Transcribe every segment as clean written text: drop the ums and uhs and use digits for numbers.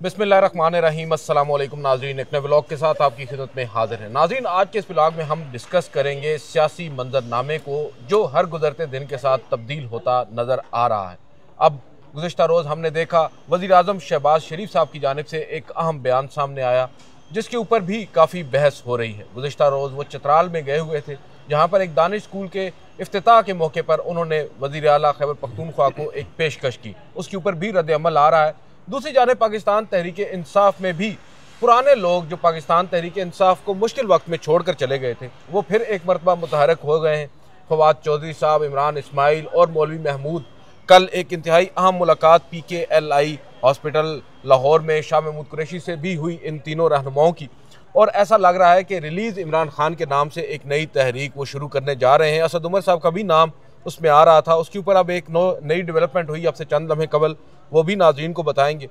बिस्मिल्लाहिर्रहमानिर्रहीम। अस्सलाम वालेकुम नाज़रीन, एक नए व्लॉग के साथ आपकी खिदमत में हाजिर है। नाज़रीन, आज के इस व्लॉग में हम डिस्कस करेंगे सियासी मंजरनामे को जो हर गुजरते दिन के साथ तब्दील होता नज़र आ रहा है। अब गुज़िश्ता रोज़ हमने देखा वज़ीर आज़म शहबाज शरीफ साहब की जानिब से एक अहम बयान सामने आया जिसके ऊपर भी काफ़ी बहस हो रही है। गुज़िश्ता रोज़ वो चतराल में गए हुए थे जहाँ पर एक दानिश स्कूल के इफ्तिताह के मौके पर उन्होंने वज़ीर आला खैबर पख्तूनख्वा को एक पेशकश की, उसके ऊपर भी रद्द अमल आ रहा है। दूसरी जानिब पाकिस्तान तहरीक इंसाफ में भी पुराने लोग जो पाकिस्तान तहरीक इंसाफ को मुश्किल वक्त में छोड़कर चले गए थे वो फिर एक मरतबा मुतहरक हो गए हैं। फवाद चौधरी साहब, इमरान इस्माइल और मौलवी महमूद कल एक इंतहाई अहम मुलाकात PKLI हॉस्पिटल लाहौर में शाह महमूद कुरैशी से भी हुई इन तीनों रहनुमाओं की, और ऐसा लग रहा है कि रिलीज़ इमरान खान के नाम से एक नई तहरीक वो शुरू करने जा रहे हैं। असद उमर साहब का भी नाम उसमें आ रहा था, उसके ऊपर अब एक नई डेवलपमेंट हुई अब से चंद लम्हे कबल, वो भी नाज़रीन को बताएंगे।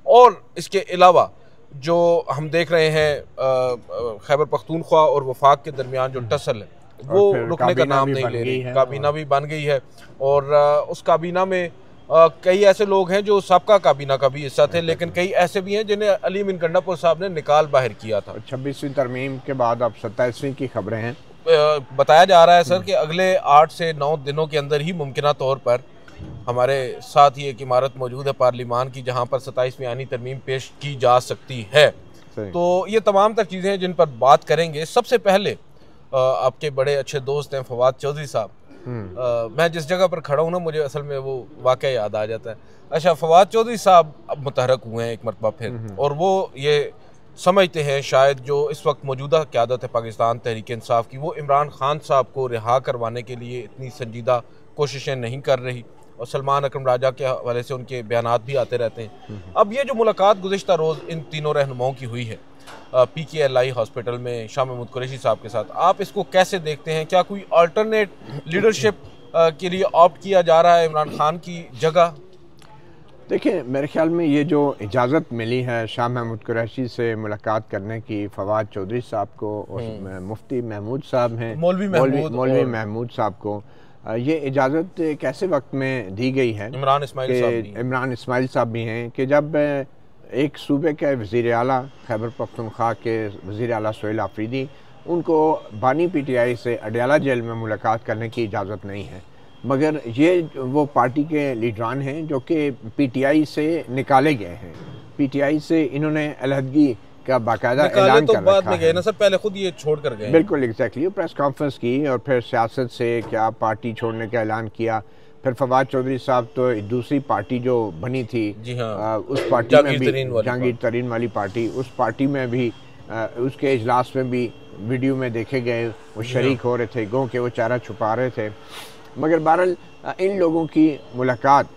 और इसके अलावा जो हम देख रहे हैं खैबर पख्तूनख्वा और वफाक के दरमियान जो टसल है वो रुकने का नाम नहीं ले रही। काबीना भी बन गई है और उस काबीना में कई ऐसे लोग हैं जो सबका काबीना का भी हिस्सा थे, लेकिन कई ऐसे भी हैं जिन्हें अली अमीन गंडापुर साहब ने निकाल बाहर किया था। 26वीं तरमीम के बाद अब 27वीं की खबरें हैं। बताया जा रहा है सर कि अगले 8 से 9 दिनों के अंदर ही मुमकिना तौर पर हमारे साथ ही एक इमारत मौजूद है पार्लिमान की जहां पर 27वीं आनी तरमीम पेश की जा सकती है। तो ये तमाम तर चीज़ें हैं जिन पर बात करेंगे। सबसे पहले आपके बड़े अच्छे दोस्त हैं फवाद चौधरी साहब। मैं जिस जगह पर खड़ा हूँ ना मुझे असल में वो वाक़या याद आ जाता है। अच्छा, फवाद चौधरी साहब अब मुतहरक हुए हैं एक मरतबा फिर, और वो ये समझते हैं शायद जो इस वक्त मौजूदा क़यादत है पाकिस्तान तहरीक इंसाफ की वो इमरान खान साहब को रिहा करवाने के लिए इतनी संजीदा कोशिशें नहीं कर रही, और सलमान अकरम राजा के हवाले से उनके बयानात भी आते रहते हैं। अब ये जो मुलाकात गुज़िश्ता रोज़ इन तीनों रहनुमाओं की हुई है PKLI हॉस्पिटल में शाह महमूद कुरैशी साहब के साथ, आप इसको कैसे देखते हैं? क्या कोई अल्टरनेट लीडरशिप के लिए ऑप्ट किया जा रहा है इमरान खान की जगह? देखिए, मेरे ख्याल में ये जो इजाज़त मिली है शाह महमूद कुरैशी से मुलाकात करने की फवाद चौधरी साहब को और मुफ्ती महमूद साहब हैं, मौलवी महमूद साहब को, ये इजाज़त एक ऐसे वक्त में दी गई है, इमरान इस्माइल साहब भी हैं, कि जब एक सूबे के वज़ीर आला खैबर पख्तूनख्वा के वज़ीर आला सोहेल आफरीदी उनको बानी PTI से अडयाला जेल में मुलाकात करने की इजाज़त नहीं है, मगर ये वो पार्टी के लीडरान हैं जो कि PTI से निकाले गए हैं। PTI से इन्होंने अलहदगी का बाकायदा ऐलान कर रखा है। गए ना सर, पहले खुद ये छोड़ कर गए। बिल्कुल एग्जैक्टली, प्रेस कॉन्फ्रेंस की और फिर सियासत से क्या पार्टी छोड़ने का ऐलान किया। फिर फवाद चौधरी साहब तो दूसरी पार्टी जो बनी थी, जी हाँ, उस पार्टी में भी जहांगीर तरीन वाली पार्टी, उस पार्टी में भी उसके इजलास में भी वीडियो में देखे गए वो शरीक हो रहे थे, गो के वो चारा छुपा रहे थे। मगर बहरहाल इन लोगों की मुलाकात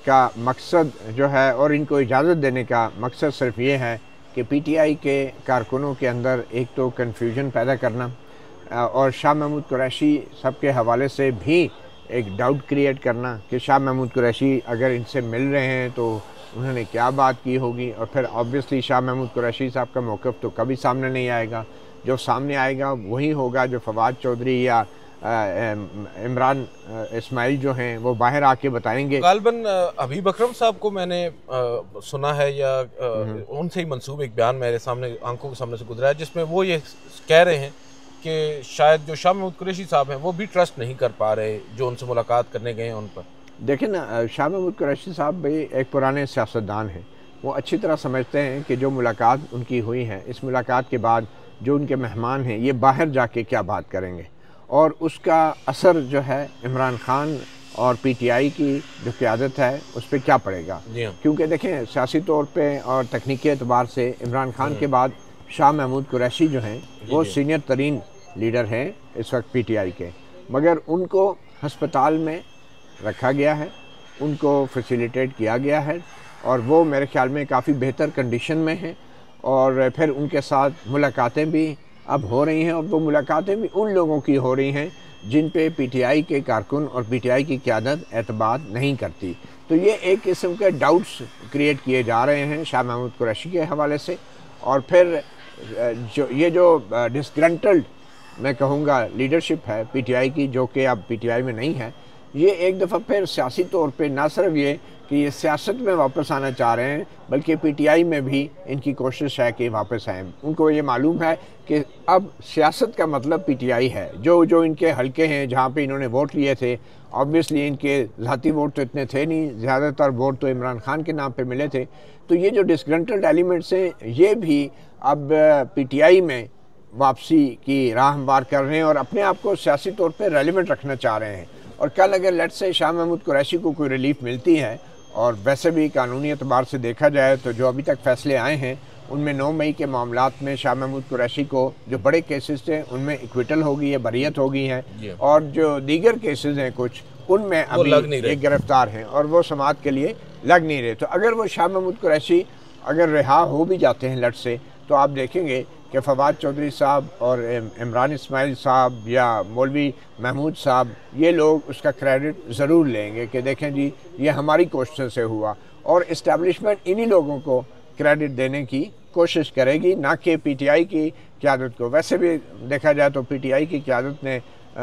का मकसद जो है और इनको इजाज़त देने का मकसद सिर्फ ये है कि PTI के कारकुनों के अंदर एक तो कन्फ्यूजन पैदा करना और शाह महमूद कुरैशी सब के हवाले से भी एक डाउट क्रिएट करना कि शाह महमूद कुरैशी अगर इनसे मिल रहे हैं तो उन्होंने क्या बात की होगी। और फिर ऑब्वियसली शाह महमूद कुरैशी साहब का मौक़िफ़ तो कभी सामने नहीं आएगा, जो सामने आएगा वही होगा जो फवाद चौधरी या इमरान इस्माइल जो हैं वो बाहर आके बताएंगे। गालबन हबीब अकरम साहब को मैंने सुना है या उनसे ही मंसूब एक बयान मेरे सामने आंखों के सामने से गुजरा है जिसमें वो ये कह रहे हैं कि शायद जो शाह महमूद कुरैशी साहब हैं वो भी ट्रस्ट नहीं कर पा रहे जो उनसे मुलाकात करने गए हैं उन पर। देखें ना, शाह महमूद कुरैशी साहब भी एक पुराने सियासतदान हैं, वो अच्छी तरह समझते हैं कि जो मुलाकात उनकी हुई है, इस मुलाकात के बाद जो उनके मेहमान हैं ये बाहर जाके क्या बात करेंगे और उसका असर जो है इमरान खान और PTI की जो क़यादत है उस पर क्या पड़ेगा। क्योंकि देखें, सियासी तौर पे और तकनीकी एतबार से इमरान खान के बाद शाह महमूद कुरैशी जो हैं वो सीनियर तरीन लीडर हैं इस वक्त PTI के, मगर उनको हस्पताल में रखा गया है, उनको फैसिलिटेट किया गया है और वो मेरे ख्याल में काफ़ी बेहतर कंडीशन में हैं। और फिर उनके साथ मुलाकातें भी अब हो रही हैं और वो मुलाकातें भी उन लोगों की हो रही हैं जिन पे PTI के कारकुन और PTI की क़यादत एतबार नहीं करती। तो ये एक किस्म के डाउट्स क्रिएट किए जा रहे हैं शाह महमूद कुरैशी के हवाले से। और फिर जो डिस्ग्रंटल्ड मैं कहूँगा लीडरशिप है PTI की, जो कि अब PTI में नहीं है, ये एक दफ़ा फिर सियासी तौर पे ना सिर्फ ये कि ये सियासत में वापस आना चाह रहे हैं, बल्कि पीटीआई में भी इनकी कोशिश है कि वापस आएँ। उनको ये मालूम है कि अब सियासत का मतलब पीटीआई है। जो इनके हलके हैं जहाँ पे इन्होंने वोट लिए थे, ऑब्वियसली इनके ज़ाती वोट तो इतने थे नहीं, ज़्यादातर वोट तो इमरान खान के नाम पे मिले थे। तो ये जो डिसग्रंटल्ड एलिमेंट्स हैं, ये भी अब पीटीआई में वापसी की राह हमवार कर रहे हैं और अपने आप को सियासी तौर पे रेलिवेंट रखना चाह रहे हैं। और कल अगर लेट से शाह महमूद कुरैशी को कोई रिलीफ मिलती है, और वैसे भी कानूनी एतबार से देखा जाए तो जो अभी तक फैसले आए हैं उनमें 9 मई के मामलात में शाह महमूद कुरैशी को जो बड़े केसेस थे उनमें इक्विटल हो गई है, बरियत हो गई है, और जो दीगर केसेस हैं कुछ उनमें अभी एक गिरफ्तार हैं और वो समाअत के लिए लग नहीं रहे। तो अगर वो शाह महमूद कुरैशी अगर रिहा हो भी जाते हैं लट से, तो आप देखेंगे कि फवाद चौधरी साहब और इमरान इस्माइल साहब या मौलवी महमूद साहब, ये लोग उसका क्रेडिट ज़रूर लेंगे कि देखें जी ये हमारी कोशिश से हुआ, और इस्टेब्लिशमेंट इन्हीं लोगों को क्रेडिट देने की कोशिश करेगी, ना कि पीटीआई की क़यादत को। वैसे भी देखा जाए तो पीटीआई की क़यादत ने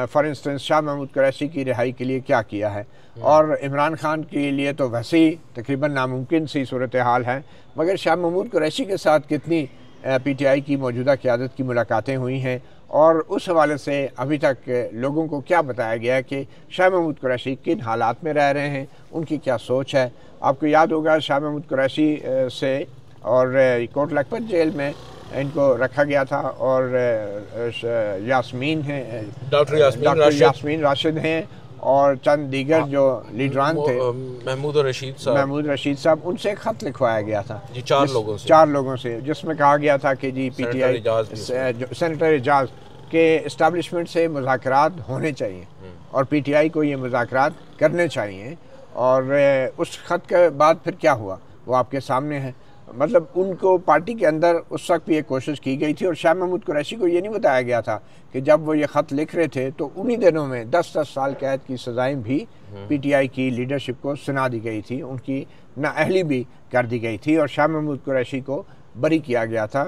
फॉर इंस्टेंस शाह महमूद कुरैशी की रिहाई के लिए क्या किया है, और इमरान खान के लिए तो वैसे ही तकरीबन नामुमकिन सी सूरत हाल है। मगर शाह महमूद कुरैशी के साथ कितनी पीटीआई की मौजूदा क़यादत की मुलाकातें हुई हैं, और उस हवाले से अभी तक लोगों को क्या बताया गया है कि शाह महमूद कुरैशी किन हालात में रह रहे हैं, उनकी क्या सोच है। आपको याद होगा शाह महमूद कुरैशी से और कोट लखपत जेल में इनको रखा गया था, और यास्मीन हैं, डॉक्टर यास्मीन राशिद हैं, और चंद दीगर जो लीडरान थे, महमूद रशीद साहब, उनसे एक ख़त लिखवाया गया था जी, चार लोगों से, जिसमें कहा गया था कि जी पीटीआई सेनेटर एजाज के इस्टेब्लिशमेंट से मुज़ाकरात होने चाहिए और पीटीआई को ये मुज़ाकरात करने चाहिए। और उस ख़त के बाद फिर क्या हुआ वो आपके सामने है। मतलब उनको पार्टी के अंदर उस वक्त भी एक कोशिश की गई थी, और शाह महमूद कुरैशी को ये नहीं बताया गया था कि जब वो ये ख़त लिख रहे थे तो उन्हीं दिनों में 10-10 साल कैद की सज़ाएं भी पीटीआई की लीडरशिप को सुना दी गई थी, उनकी नाअहली भी कर दी गई थी, और शाह महमूद कुरैशी को बरी किया गया था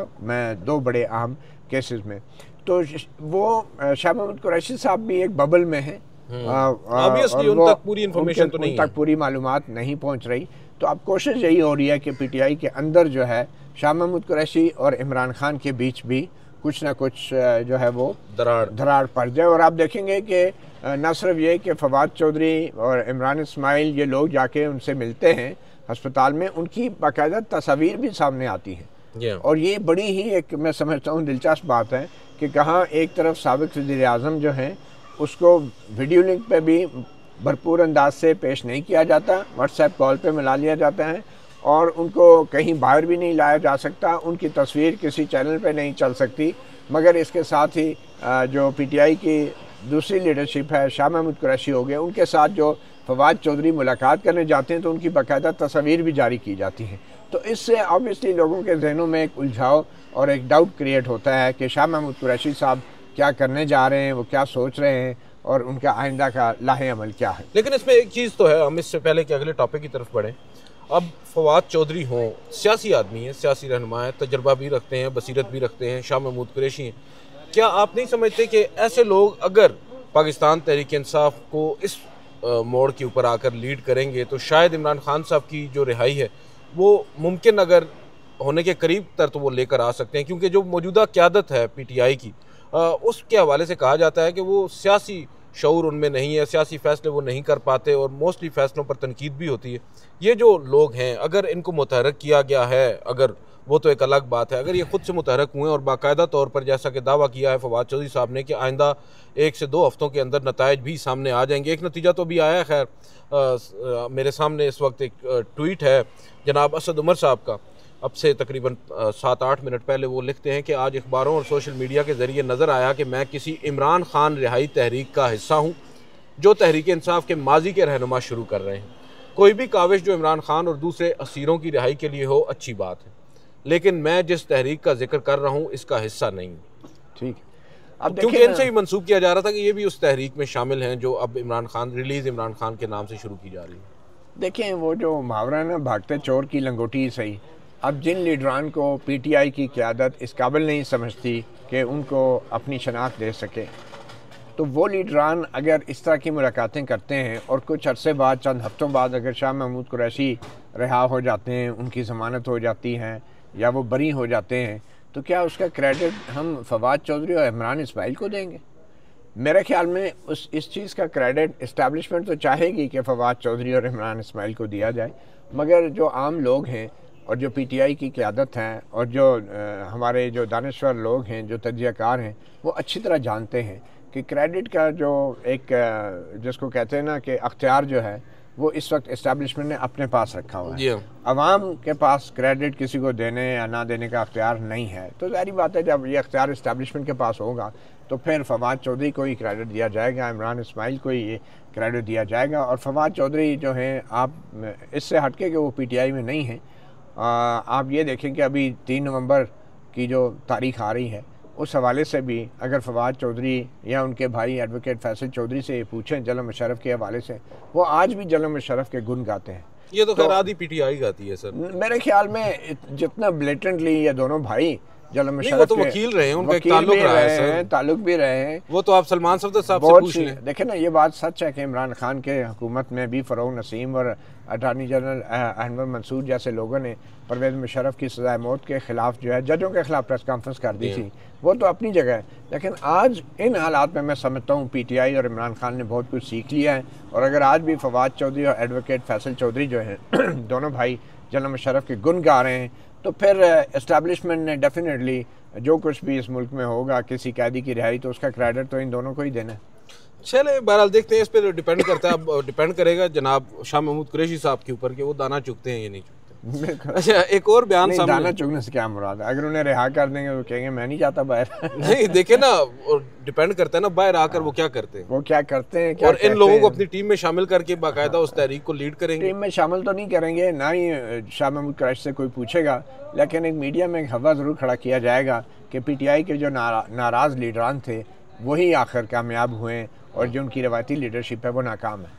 2 बड़े अहम केसेस में। तो वो शाह महमूद कुरैशी साहब भी एक बबल में हैं, उन तक पूरी इन्फॉर्मेशन तो नहीं, तक पूरी मालूमात नहीं पहुँच रही। तो अब कोशिश यही हो रही है कि पीटीआई के अंदर जो है शाह महमूद कुरैशी और इमरान खान के बीच भी कुछ ना कुछ जो है वो दरार पड़ जाए। और आप देखेंगे कि न सिर्फ ये कि फवाद चौधरी और इमरान इस्माइल ये लोग जाके उनसे मिलते हैं अस्पताल में, उनकी बाकायदा तस्वीर भी सामने आती हैं, और ये बड़ी ही एक मैं समझता हूँ दिलचस्प बात है कि कहाँ एक तरफ साबिक़ वज़ीर-ए-आज़म जो हैं उसको वीडियो लिंक पे भी भरपूर अंदाज से पेश नहीं किया जाता, व्हाट्सएप कॉल पे मिला लिया जाता है, और उनको कहीं बाहर भी नहीं लाया जा सकता, उनकी तस्वीर किसी चैनल पे नहीं चल सकती। मगर इसके साथ ही जो पीटीआई की दूसरी लीडरशिप है, शाह महमूद कुरैशी हो गए, उनके साथ जो फवाद चौधरी मुलाकात करने जाते हैं तो उनकी बाकायदा तस्वीर भी जारी की जाती हैं। तो इससे ऑब्वियसली लोगों के जहनों में एक उलझाव और एक डाउट क्रिएट होता है कि शाह महमूद कुरैशी साहब क्या करने जा रहे हैं, वो क्या सोच रहे हैं, और उनका आइंदा का लाहे अमल क्या है। लेकिन इसमें एक चीज़ तो है, हम इससे पहले कि अगले टॉपिक की तरफ बढ़ें, अब फवाद चौधरी हों, सियासी आदमी हैं, सियासी रहनुमा हैं, तजर्बा भी रखते हैं, बसीरत भी रखते हैं, शाह महमूद कुरैशी हैं, क्या आप नहीं समझते कि ऐसे लोग अगर पाकिस्तान तहरीक इंसाफ को इस मोड़ के ऊपर आकर लीड करेंगे तो शायद इमरान खान साहब की जो रिहाई है वो मुमकिन अगर होने के करीब तर तो वो लेकर आ सकते हैं, क्योंकि जो मौजूदा क़यादत है पीटीआई की उसके हवाले से कहा जाता है कि वो सियासी शऊर उनमें नहीं है, सियासी फ़ैसले वो नहीं कर पाते और मोस्टली फ़ैसलों पर तनकीद भी होती है। ये जो लोग हैं अगर इनको मुतहरक किया गया है, अगर वो तो एक अलग बात है, अगर ये ख़ुद से मुतहरक हुए और बाकायदा तौर पर जैसा कि दावा किया है फवाद चौधरी साहब ने कि आइंदा 1 से 2 हफ़्तों के अंदर नताइज भी सामने आ जाएंगे। एक नतीजा तो भी आया है, खैर मेरे सामने इस वक्त एक ट्वीट है जनाब असद उमर साहब का, अब से तकरीबन 7-8 मिनट पहले वो लिखते हैं कि आज अखबारों और सोशल मीडिया के ज़रिए नज़र आया कि मैं किसी इमरान खान रिहाई तहरीक का हिस्सा हूँ जो तहरीक इंसाफ के माजी के रहनुमा शुरू कर रहे हैं। कोई भी काविश जो इमरान खान और दूसरे असीरों की रिहाई के लिए हो अच्छी बात है, लेकिन मैं जिस तहरीक का जिक्र कर रहा हूँ इसका हिस्सा नहीं। ठीक, अब क्योंकि इनसे ही मंसूब किया जा रहा था कि ये भी उस तहरीक में शामिल हैं जो अब इमरान खान के नाम से शुरू की जा रही है। देखें वो जो मुहावरा ना भागते चोर की लंगोटी सही, अब जिन लीडरान को पीटीआई की क़यादत इस काबिल नहीं समझती कि उनको अपनी शनाख्त दे सके, तो वो लीडरान अगर इस तरह की मुलाकातें करते हैं और कुछ अरसे बाद, चंद हफ्तों बाद अगर शाह महमूद कुरैशी रिहा हो जाते हैं, उनकी ज़मानत हो जाती है या वो बरी हो जाते हैं, तो क्या उसका क्रेडिट हम फवाद चौधरी और इमरान इस्माइल को देंगे? मेरे ख्याल में इस चीज़ का क्रेडिट इस्टेब्लिशमेंट तो चाहेगी कि फवाद चौधरी और इमरान इस्माइल को दिया जाए, मगर जो आम लोग हैं और जो पीटीआई की क़यादत है और जो हमारे जो दानिश्वर लोग हैं, जो तजज़ियाकार हैं, वो अच्छी तरह जानते हैं कि क्रेडिट का जो एक जिसको कहते हैं ना कि अख्तियार जो है वो इस वक्त इस्टेब्लिशमेंट ने अपने पास रखा हुआ है। अवाम के पास क्रेडिट किसी को देने या ना देने का अख्तियार नहीं है। तो ज़ाहिर बात है जब ये अख्तियार इस्टेब्लिशमेंट के पास होगा तो फिर फवाद चौधरी को ही क्रेडिट दिया जाएगा, इमरान इस्माइल को ही ये क्रेडिट दिया जाएगा। और फवाद चौधरी जो हैं, आप इससे हटके कि वो पीटीआई में नहीं हैं, आप ये देखें कि अभी 3 नवंबर की जो तारीख आ रही है, उस हवाले से भी अगर फवाद चौधरी या उनके भाई एडवोकेट फैसल चौधरी से पूछें जनरल मुशर्रफ के हवाले से, वो आज भी जनरल मुशर्रफ के गुण गाते हैं। ये तो खैर आधी पीटीआई गाती है सर। मेरे ख्याल में जितना ब्लेटेंटली ये दोनों भाई जनरल मुशर्रफ वो तो वकील रहे हैं, उनका एक ताल्लुक रहा है सर। ताल्लुक भी रहे हैं। वो तो आप सलमान सफदर साहब से पूछ लें। देखें ना, ये बात सच है कि इमरान खान के हुकूमत में भी फ़ारूक नसीम और अटॉर्नी जनरल अहमद मंसूर जैसे लोगों ने परवेज़ मुशर्रफ की सज़ाए मौत के ख़िलाफ़ जो है जजों के ख़िलाफ़ प्रेस कॉन्फ्रेंस कर दी थी। वो तो अपनी जगह है, लेकिन आज इन हालात में मैं समझता हूँ पीटीआई और इमरान खान ने बहुत कुछ सीख लिया है। और अगर आज भी फवाद चौधरी और एडवोकेट फैसल चौधरी जो हैं दोनों भाई जनरल मुशर्रफ के गुण गा रहे हैं, तो फिर एस्टेब्लिशमेंट ने डेफिनेटली जो कुछ भी इस मुल्क में होगा, किसी कैदी की रिहाई, तो उसका क्रेडिट तो इन दोनों को ही देना है। चले बहरहाल देखते हैं, इस पर डिपेंड करता है। अब डिपेंड करेगा जनाब शाह महमूद कुरैशी साहब के ऊपर कि वो दाना चुगते हैं या नहीं चुगते। अच्छा, एक और बयान सामने। दाना चुगने से क्या मुराद है? अगर उन्हें रिहा कर देंगे तो कहेंगे मैं नहीं जाता बाहर। नहीं, देखे ना, डिपेंड करता है ना बाहर आकर वो क्या करते हैं, वो क्या करते हैं, और इन लोगों को अपनी टीम में शामिल करके बाकायदा उस तहरीक को लीड करेंगे। टीम में शामिल तो नहीं करेंगे, ना ही शाह महमूद कुरैशी से कोई पूछेगा, लेकिन एक मीडिया में एक हवा ज़रूर खड़ा किया जाएगा कि पीटीआई के जो नाराज़ लीडरान थे वही आखिर कामयाब हुए और जो उनकी रवायती लीडरशिप है वो नाकाम है।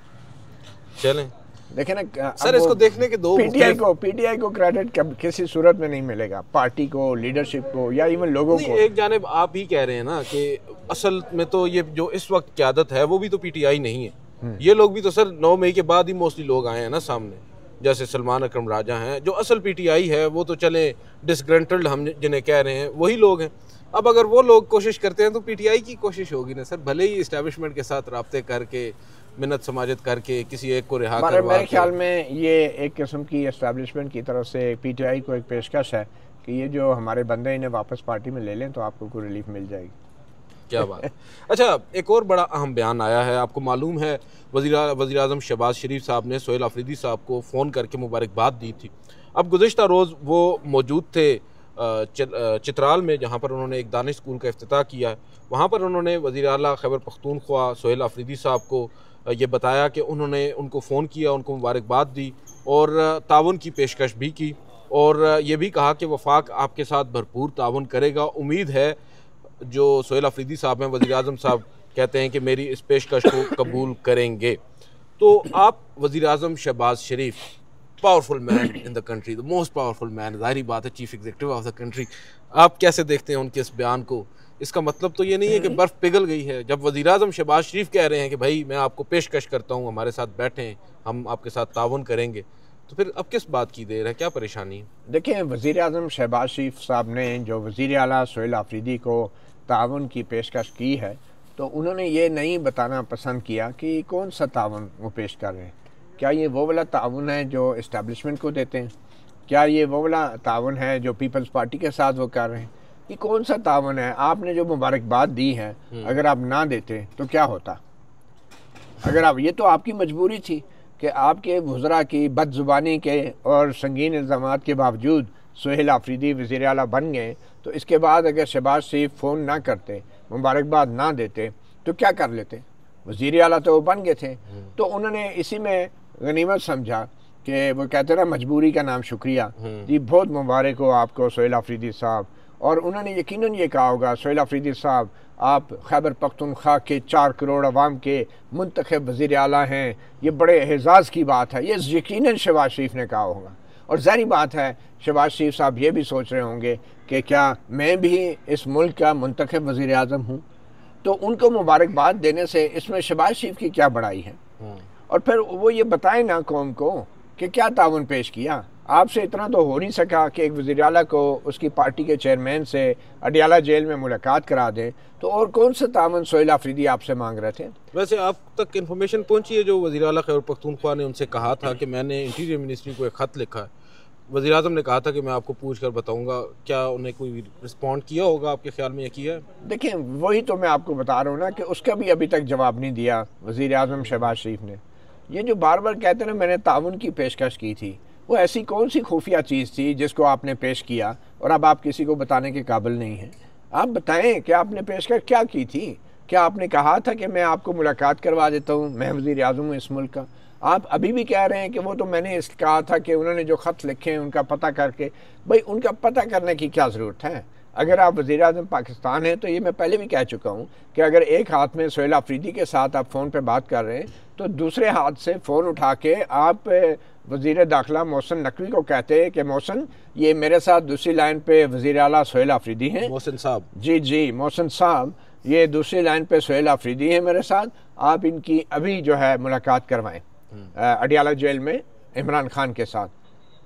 चलें देखें ना सर, इसको देखने के दो पीटीआई को क्रेडिट किसी सूरत में नहीं मिलेगा, पार्टी को, लीडरशिप को या इवन लोगों को। एक जानिब आप ही कह रहे हैं ना कि असल में तो ये जो इस वक्त क़यादत है वो भी तो पीटीआई नहीं है। ये लोग भी तो सर 9 मई के बाद ही मोस्टली लोग आए हैं ना सामने, जैसे सलमान अकरम राजा हैं। जो असल पीटीआई है वो तो चले डिसग्रंटल्ड हम जिन्हें कह रहे हैं वही लोग हैं। अब अगर वो लोग कोशिश करते हैं तो पीटीआई की कोशिश होगी ना सर, भले ही इस्टेब्लिशमेंट के साथ राब्ते करके, मिन्नत समाजत करके किसी एक को रिहा करवा। मेरे ख्याल में ये एक किस्म की एस्टेब्लिशमेंट की तरफ से पीटीआई को एक पेशकश है कि ये जो हमारे बंदे इन्हें वापस पार्टी में ले लें तो आपको कोई रिलीफ मिल जाएगी। क्या बात है। अच्छा, एक और बड़ा अहम बयान आया है। आपको मालूम है वज़ीर आज़म शहबाज शरीफ साहब ने सोहेल अफरीदी साहब को फ़ोन करके मुबारकबाद दी थी। अब गुज़िश्ता रोज़ वो मौजूद थे चित्राल में, जहाँ पर उन्होंने एक दानिश स्कूल का इफ्तिताह किया है। वहाँ पर उन्होंने वज़ीर आला खैबर पख्तूनख्वा सोहेल अफरीदी साहब को ये बताया कि उन्होंने उनको फ़ोन किया, उनको मुबारकबाद दी और ताउन की पेशकश भी की, और ये भी कहा कि वफाक आपके साथ भरपूर ताउन करेगा। उम्मीद है जो सोहेल अफरीदी साहब हैं, वज़ीर आज़म साहब कहते हैं कि मेरी इस पेशकश को कबूल करेंगे। तो आप वज़ीर आज़म Shehbaz Sharif, powerful man in the country, the most powerful man, ज़ाहिर बात है chief executive of the country, आप कैसे देखते हैं उनके इस बयान को? इसका मतलब तो ये नहीं है कि बर्फ़ पिघल गई है। जब वज़ीर आज़म शहबाज शरीफ कह रहे हैं कि भाई मैं आपको पेशकश करता हूँ, हमारे साथ बैठें, हम आपके साथ ताउन करेंगे, तो फिर अब किस बात की देर है, क्या परेशानी है? देखिए, वज़ीर आज़म शहबाज शरीफ साहब ने जो वज़ीर आला सोहेल अफरीदी को ताउन की पेशकश की है, तो उन्होंने ये नहीं बताना पसंद किया कि कौन सा ताउन वो पेश कर रहे हैं। क्या ये वो वाला ताउन है जो इस्टेब्लिशमेंट को देते हैं? क्या ये वो वाला ताउन है जो पीपल्स पार्टी के साथ वो कर रहे हैं? ये कौन सा ताउन है? आपने जो मुबारकबाद दी है, अगर आप ना देते तो क्या होता? अगर आप, ये तो आपकी मजबूरी थी कि आपके वज़रा की बदजुबानी के और संगीन इल्ज़ामात के बावजूद सोहेल अफरीदी वज़ीर आला बन गए, तो इसके बाद अगर शहबाज शरीफ फ़ोन ना करते, मुबारकबाद ना देते, तो क्या कर लेते? वज़ीर आला तो वो बन गए थे। तो उन्होंने इसी में गनीमत समझा कि वो कहते ना मजबूरी का नाम शुक्रिया जी, बहुत मुबारक हो आपको सोहेल अफरीदी साहब। और उन्होंने यकीनन ये कहा होगा, सोहेल अफरीदी साहब आप खैबर पख्तूनख्वा के 4 करोड़ अवाम के मुंतखब वज़ीर आला हैं, ये बड़े एजाज़ की बात है, ये यकीनन शहबाज शरीफ ने कहा होगा। और ज़ाहिर बात है शहबाज शरीफ साहब ये भी सोच रहे होंगे कि क्या मैं भी इस मुल्क का मुंतखब वज़ीर आज़म हूँ? तो उनको मुबारकबाद देने से इसमें शहबाज शरीफ की क्या बड़ाई है? और फिर वो ये बताएं ना कौम को कि क्या ताउन पेश किया। आपसे इतना तो हो नहीं सका कि एक वज़ीर आला को उसकी पार्टी के चेयरमैन से अडियाला जेल में मुलाकात करा दें, तो और कौन सा ताउन सोहेल आफरीदी आपसे मांग रहे थे? वैसे आप तक इन्फॉर्मेशन पहुंची है जो वज़ीर आला खैबर पख्तूनख्वा ने उनसे कहा था कि मैंने इंटीरियर मिनिस्ट्री को एक ख़त लिखा है, वज़ीर आज़म ने कहा था कि मैं आपको पूछ कर बताऊँगा, क्या उन्हें कोई रिस्पॉन्ड किया होगा आपके ख्याल में? ये किया है? देखें, वही तो मैं आपको बता रहा हूँ ना कि उसका भी अभी तक जवाब नहीं दिया वज़ीर आज़म शहबाज शरीफ ने। ये जो बार बार कहते हैं ना मैंने ताउन की पेशकश की थी, वो ऐसी कौन सी खुफिया चीज़ थी जिसको आपने पेश किया और अब आप किसी को बताने के काबिल नहीं हैं? आप बताएं कि आपने पेशकश क्या की थी? क्या आपने कहा था कि मैं आपको मुलाकात करवा देता हूँ, मैं वज़ीर आज़म हूँ इस मुल्क का? आप अभी भी कह रहे हैं कि वो तो मैंने इस कहा था कि उन्होंने जो ख़त लिखे हैं उनका पता करके। भाई उनका पता करने की क्या ज़रूरत है? अगर आप वज़ीर आज़म पाकिस्तान हैं तो ये मैं पहले भी कह चुका हूँ कि अगर एक हाथ में सोहेल आफरीदी के साथ आप फ़ोन पे बात कर रहे हैं तो दूसरे हाथ से फ़ोन उठा के आप वज़ीर दाखिला मोहसिन नकवी को कहते हैं कि मोहसिन, ये मेरे साथ दूसरी लाइन पे वज़ीर आला सोहेल आफरीदी हैं। मोहसिन साहब, जी मोहसिन साहब, ये दूसरी लाइन पे सोहेल आफरीदी हैं मेरे साथ, आप इनकी अभी जो है मुलाकात करवाएं अडियाला जेल में इमरान खान के साथ।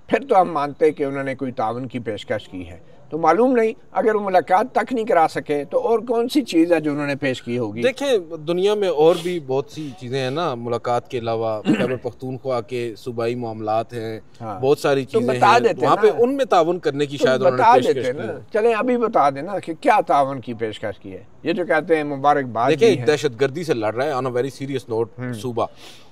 फिर तो हम मानते हैं कि उन्होंने कोई ताउन की पेशकश की है। तो मालूम नहीं, अगर वो मुलाकात तक नहीं करा सके तो और कौन सी चीज़ है जो उन्होंने पेश की होगी? देखें, दुनिया में और भी बहुत सी चीज़ें हैं ना मुलाकात के अलावा। खैबर पख्तूनख्वा के सूबाई मामलात हैं, हाँ। बहुत सारी तो चीज़ें बता हैं देते वहाँ ना। पे, उनमें ताउन करने की शायद बता उन्होंने देते पेशकश ना, की। चलें अभी बता देना कि क्या ताउन की पेशकश की है। ये जो कहते हैं मुबारकबाद। देखिए, दहशतगर्दी से लड़ रहा है on a very serious note सूबा,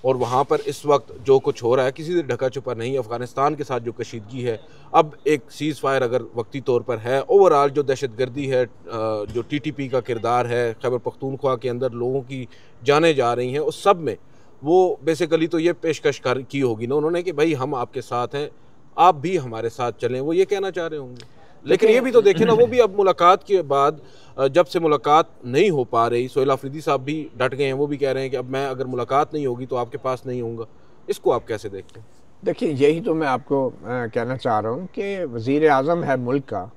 और वहाँ पर इस वक्त जो कुछ हो रहा है किसी से ढका छुपा नहीं। अफगानिस्तान के साथ जो कशीदगी है, अब एक सीज़ फायर अगर वक्ती तौर पर है, ओवरऑल जो दहशतगर्दी है, जो टीटीपी का किरदार है खैबर पख्तूनख्वा के अंदर, लोगों की जानें जा रही हैं, उस सब में वो बेसिकली तो ये पेशकश की होगी ना उन्होंने कि भाई हम आपके साथ हैं, आप भी हमारे साथ चलें, वो ये कहना चाह रहे होंगे। लेकिन ये भी तो देखें ना, वो भी अब मुलाकात के बाद जब से मुलाकात नहीं हो पा रही, सोहेल आफरीदी साहब भी डट गए हैं, वो भी कह रहे हैं कि अब मैं अगर मुलाकात नहीं होगी तो आपके पास नहीं होऊंगा। इसको आप कैसे देखते हैं? देखिए, यही तो मैं आपको कहना चाह रहा हूँ कि वज़ीर आज़म है मुल्क का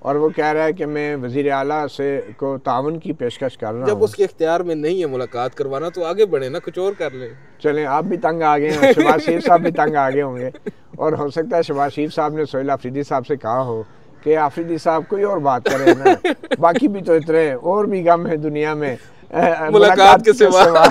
और वो कह रहा है कि मैं वज़ीर आला से को ताउन की पेशकश कर रहा हूँ। जब उसके इख्तियार में नहीं है मुलाकात करवाना तो आगे बढ़े ना, कुछ और कर ले। चलें, आप भी तंग आ गए हैं, शहबाज शरीफ साहब भी तंग आ गए होंगे, और हो सकता है शहबाज शरीफ साहब ने सोहेल आफरीदी साहब से कहा हो कि आफरीदी साहब कोई और बात करें ना, बाकी भी तो इतने और भी गम है दुनिया में मुलाकात के सिवा।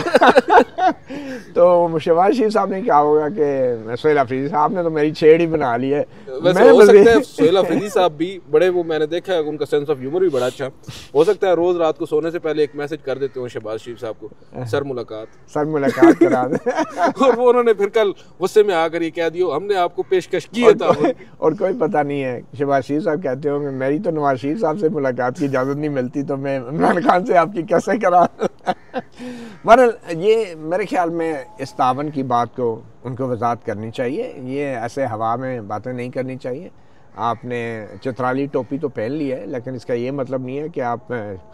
तो शहबाज शरीफ साहब ने क्या होगा कि सोहेल आफरीदी साहब ने तो मेरी छेड़ ही बना ली है। वैसे हो सकता है सोहेल आफरीदी साहब भी बड़े, वो मैंने देखा है उनका सेंस ऑफ ह्यूमर भी बड़ा अच्छा, हो सकता है रोज रात को सोने से पहले एक मैसेज कर देते हो शहबाज शरीफ साहब को, सर मुलाकात करा दे। और वो उन्होंने फिर कल गुस्से में आकर ये कह दियो हमने आपको पेशकश की है। और कोई पता नहीं है, शहबाज शरीफ साहब कहते होंगे मेरी तो नवाज शरीफ साहब से मुलाकात की इजाज़त नहीं मिलती तो मैं इमरान खान से आपकी कैसे करा। बहरहाल ये मेरे ख्याल में इस तावन की बात को उनको वजाहत करनी चाहिए, ये ऐसे हवा में बातें नहीं करनी चाहिए। आपने चित्राली टोपी तो पहन ली है, लेकिन इसका ये मतलब नहीं है कि आप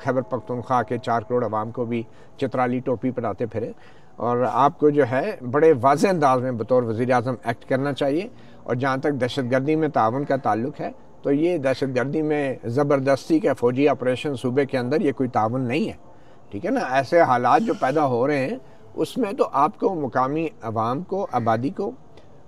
खैबर पख्तूनख्वा के 4 करोड़ आवाम को भी चित्राली टोपी पहनाते फिरें। और आपको जो है बड़े वाज़ेह अंदाज में बतौर वज़ीर आज़म एक्ट करना चाहिए। और जहाँ तक दहशतगर्दी में ताउन का ताल्लुक है तो ये दहशतगर्दी में ज़बरदस्ती के फ़ौजी ऑपरेशन सूबे के अंदर ये कोई ताउन नहीं है, ठीक है ना। ऐसे हालात जो पैदा हो रहे हैं उसमें तो आपको मुकामी अवाम को, आबादी को,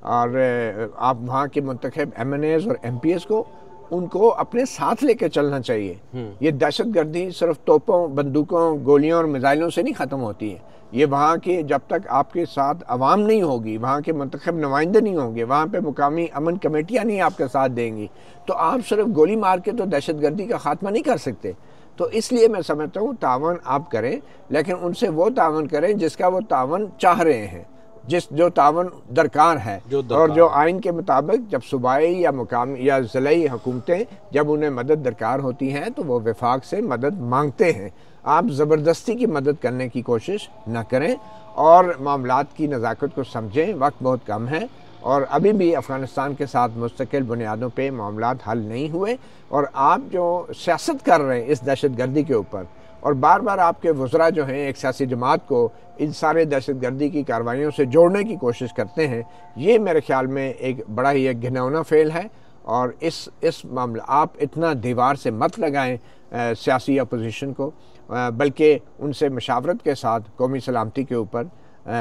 और आप वहाँ के मुंतखब MNAs और MPs को, उनको अपने साथ लेके चलना चाहिए। ये दहशतगर्दी सिर्फ तोपों, बंदूकों, गोलियों और मिसाइलों से नहीं ख़त्म होती है। ये वहाँ के जब तक आपके साथ अवाम नहीं होगी, वहाँ के मुंतखब नुमाइंदे नहीं होंगे, वहाँ पे मुकामी अमन कमेटियाँ नहीं आपके साथ देंगी, तो आप सिर्फ गोली मार के तो दहशतगर्दी का खात्मा नहीं कर सकते। तो इसलिए मैं समझता हूँ तावन आप करें, लेकिन उनसे वो तावन करें जिसका वो तावन चाह रहे हैं, जो तावन दरकार है। और जो आइन के मुताबिक जब सूबाई या मुकामी या ज़िलाई हुकूमतें जब उन्हें मदद दरकार होती हैं तो वो वफाक से मदद मांगते हैं। आप ज़बरदस्ती की मदद करने की कोशिश न करें और मामलात की नज़ाकत को समझें। वक्त बहुत कम है और अभी भी अफ़गानिस्तान के साथ मुस्तकिल बुनियादों पे मामलात हल नहीं हुए, और आप जो सियासत कर रहे हैं इस दहशतगर्दी के ऊपर, और बार बार आपके वज़रा जो हैं एक सियासी जमात को इन सारे दहशतगर्दी की कार्रवाइयों से जोड़ने की कोशिश करते हैं, ये मेरे ख्याल में एक बड़ा ही एक घिनौना फेल है। और इस मामला आप इतना दीवार से मत लगाएं सियासी अपोजिशन को, बल्कि उनसे मशावरत के साथ कौमी सलामती के ऊपर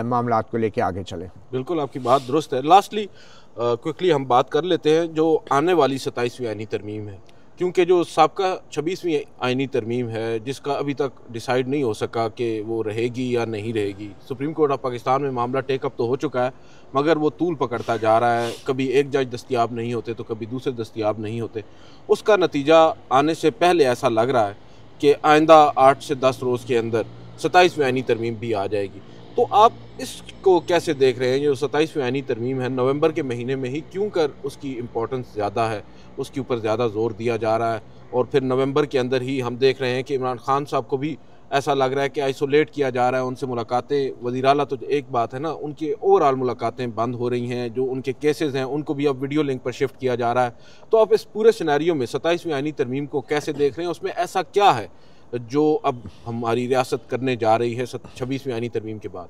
मामलात को लेके आगे चलें। बिल्कुल आपकी बात दुरुस्त है। लास्टली क्विकली हम बात कर लेते हैं जो आने वाली 27वीं आईनी तरमीम है, क्योंकि जो साबका 26वीं आईनी तरमीम है जिसका अभी तक डिसाइड नहीं हो सका कि वो रहेगी या नहीं रहेगी। सुप्रीम कोर्ट ऑफ पाकिस्तान में मामला टेकअप तो हो चुका है, मगर वो तूल पकड़ता जा रहा है। कभी एक जज दस्तयाब नहीं होते तो कभी दूसरे दस्तयाब नहीं होते। उसका नतीजा आने से पहले ऐसा लग रहा है कि आइंदा 8 से 10 रोज़ के अंदर 27वीं आईनी तरमीम भी आ जाएगी। तो आप इसको कैसे देख रहे हैं? जो 27वीं आईनी तरमीम है नवंबर के महीने में ही क्यों कर उसकी इम्पोर्टेंस ज़्यादा है, उसके ऊपर ज़्यादा जोर दिया जा रहा है, और फिर नवंबर के अंदर ही हम देख रहे हैं कि इमरान खान साहब को भी ऐसा लग रहा है कि आइसोलेट किया जा रहा है, उनसे मुलाकातें, वज़ीर आला तो एक बात है ना, उनकी ओवरऑल मुलाकातें बंद हो रही हैं, जो उनके केसेस हैं उनको भी अब वीडियो लिंक पर शिफ्ट किया जा रहा है। तो आप इस पूरे सिनेरियो में 27वीं आईनी तरमीम को कैसे देख रहे हैं? उसमें ऐसा क्या है जो अब हमारी रियासत करने जा रही है 26वीं आईनी तरमीम के बाद?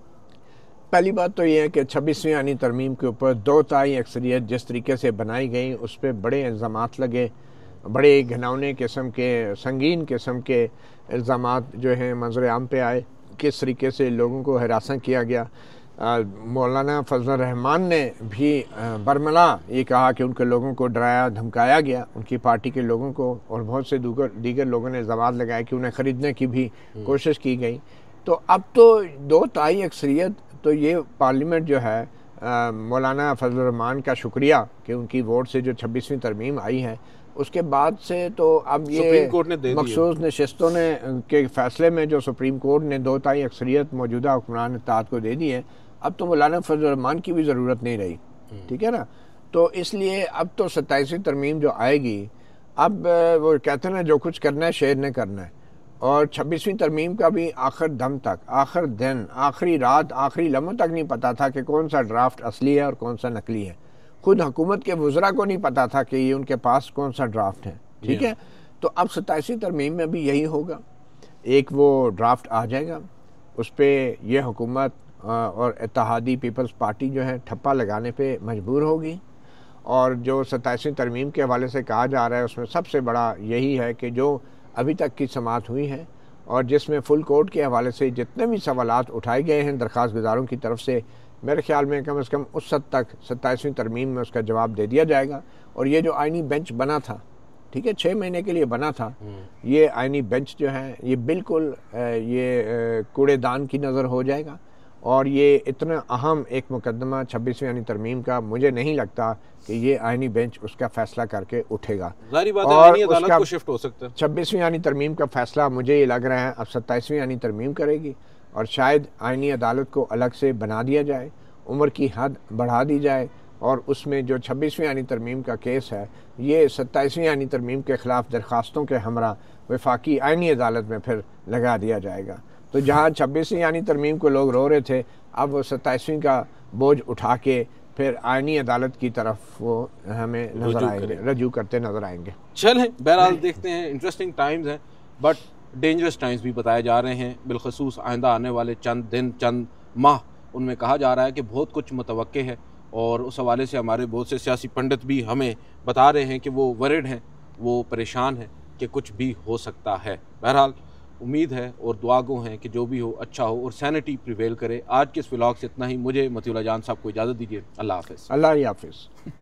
पहली बात तो ये है कि 26वीं आईनी तरमीम के ऊपर 2/3 अक्सरियत जिस तरीके से बनाई गई उस पर बड़े इल्ज़ामात लगे, बड़े घिनौने किस्म के, संगीन किस्म के इल्ज़ामात जो हैं मंज़र आम पे आए। किस तरीके से लोगों को हरासा किया गया। मौलाना फजल रहमान ने भी बरमला ये कहा कि उनके लोगों को डराया धमकाया गया, उनकी पार्टी के लोगों को, और बहुत से दीगर लोगों ने इल्ज़ामात लगाए कि उन्हें ख़रीदने की भी कोशिश की गई। तो अब तो 2/3 अक्सरियत, तो ये पार्लियामेंट जो है मौलाना फजल रहमान का शुक्रिया कि उनकी वोट से जो 26वीं तरमीम आई है, उसके बाद से तो अब ये मखसूस नशिस्तों ने के फैसले में जो सुप्रीम कोर्ट ने 2/3 अक्सरियत मौजूदा हुक्मरान इत्तेहाद को दे दी है, अब तो मौलाना फजल रहमान की भी ज़रूरत नहीं रही। ठीक है ना? तो इसलिए अब तो 27वीं तरमीम जो आएगी, अब वो कहते हैं ना, जो कुछ करना है शेर ने करना है। और 26वीं तरमीम का भी आखिर दम तक, आखिर दिन, आखिरी रात, आखिरी लम्हों तक नहीं पता था कि कौन सा ड्राफ्ट असली है और कौन सा नकली है। खुद हुकूमत के वज़रा को नहीं पता था कि ये उनके पास कौन सा ड्राफ्ट है। ठीक है? तो अब 27वीं तरमीम में भी यही होगा। एक वो ड्राफ्ट आ जाएगा, उस पर यह हुकूमत और इत्तेहादी पीपल्स पार्टी जो है ठप्पा लगाने पे मजबूर होगी। और जो 27वीं तरमीम के हवाले से कहा जा रहा है उसमें सबसे बड़ा यही है कि जो अभी तक की समाअत हुई है और जिसमें फुल कोर्ट के हवाले से जितने भी सवालात उठाए गए हैं दरख्वास्त गुजारों की तरफ से, मेरे ख्याल में कम से कम उस हद तक 27वीं तरमीम में उसका जवाब दे दिया जाएगा। और ये जो आइनी बेंच बना था, ठीक है, 6 महीने के लिए बना था, ये आइनी बेंच जो है ये बिल्कुल ये कूड़ेदान की नज़र हो जाएगा। और ये इतना अहम एक मुकदमा 26वीं आइनी तरमीम का, मुझे नहीं लगता कि ये आइनी बेंच उसका फैसला करके उठेगा। जारी बात है, आइनी अदालत को शिफ्ट हो सकता है। 26वीं आइनी तरमीम का फैसला मुझे ये लग रहा है अब 27वीं आइनी तरमीम करेगी, और शायद आइनी अदालत को अलग से बना दिया जाए, उम्र की हद बढ़ा दी जाए, और उसमें जो 26वीं आइनी तरमीम का केस है ये 27वीं आइनी तरमीम के ख़िलाफ़ दरख्वास्तों के हमरा वफाकी आइनी अदालत में फिर लगा दिया जाएगा। तो जहाँ 26वीं आइनी तरमीम को लोग रो रहे थे, अब वो 27वीं का बोझ उठा के फिर आइनी अदालत की तरफ वो हमें नजर आएंगे, रजू करते नजर आएंगे। चलें, बहरहाल देखते हैं। इंटरेस्टिंग टाइम्स हैं बट डेंजरस टाइम्स भी बताए जा रहे हैं। बिलखसूस आइंदा आने वाले चंद दिन, चंद माह, उनमें कहा जा रहा है कि बहुत कुछ मुतवक्के है, और उस हवाले से हमारे बहुत से सियासी पंडित भी हमें बता रहे हैं कि वो वरिड हैं, वो परेशान हैं कि कुछ भी हो सकता है। बहरहाल उम्मीद है और दुआगो हैं कि जो भी हो अच्छा हो और सैनिटी प्रिवेल करे। आज के इस व्लॉग से इतना ही। मुझे मतीउल्लाह जान साहब को इजाज़त दीजिए। अल्लाह हाफ़िज़। अल्लाह हाफ़िज़।